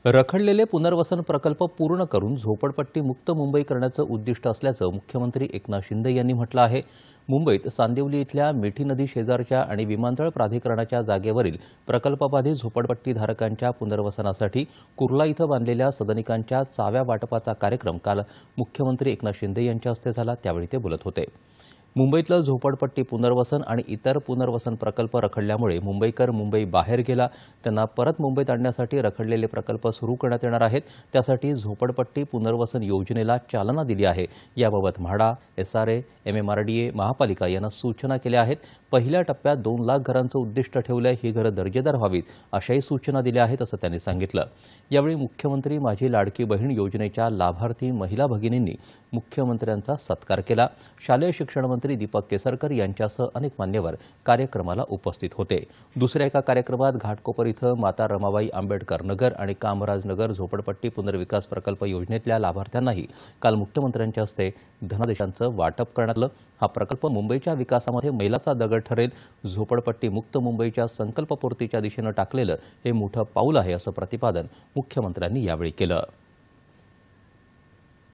रखडलेले पुनर्वसन प्रकल्प पूर्ण करून झोपडपट्टी मुक्त मुंबई करण्याचं उद्दिष्ट असल्याचं मुख्यमंत्री एकनाथ शिंदे यांनी म्हटलं आहे। मुंबईत सांदिवली इथल्या मिठी नदी शेजारच्या आणि विमानतळ प्राधिकरणाच्या जागेवरील प्रकल्पबाधित झोपडपट्टीधारकांच्या पुनर्वसनासाठी कुर्ला इथं बांधलेल्या सदनिकांच्या चाव्या वाटपाचा कार्यक्रम काल मुख्यमंत्री एकनाथ शिंदे यांच्या हस्ते झाला, त्यावेळी ते बोलत होते। मुंबईतलं झोपडपट्टी पुनर्वसन आणि इतर पुनर्वसन प्रकल्प रखडल्यामुळे मुंबईकर मुंबई बाहेर गेला, त्यांना परत मुंबईत आणण्यासाठी रखडलेले प्रकल्प सुरू करण्यात येणार आहेत। त्यासाठी झोपडपट्टी पुनर्वसन योजनेला चालना दिली आहे। याबाबत म्हाडा, एसआरए, एमएमआरडीए, महापालिका यांना सूचना केल्या आहेत। पहिल्या टप्प्यात 2 लाख घरांचं उद्दिष्ट ठेवलंय। ही घरं दर्जेदार व्हावीत अशाही सूचना दिल्या आहेत असं त्यांनी सांगितलं। यावेळी मुख्यमंत्री माझी लाडकी बहीण योजनेच्या लाभार्थी महिला भगिनींनी मुख्यमंत्र्यांचा सत्कार केला। शालेय शिक्षण मंत्री दीपक केसरकर यांच्यासह अनेक मान्यवर कार्यक्रमाला उपस्थित होते। दुसऱ्या एका कार्यक्रमात घाटकोपर इथं माता रमाबाई आंबेडकर नगर आणि कामराज नगर झोपडपट्टी पुनर्विकास प्रकल्प योजनेतल्या लाभार्थ्यांनाही काल मुख्यमंत्र्यांच्या हस्ते धनादेशांचं वाटप करण्यात आलं। हा प्रकल्प मुंबईच्या विकासामध्ये मैलाचा दगड ठरेल। झोपडपट्टी मुक्त मुंबईच्या संकल्पपूर्तीच्या दिशेनं टाकलेलं हे मोठं पाऊल आहे असं प्रतिपादन मुख्यमंत्र्यांनी यावेळी केलं।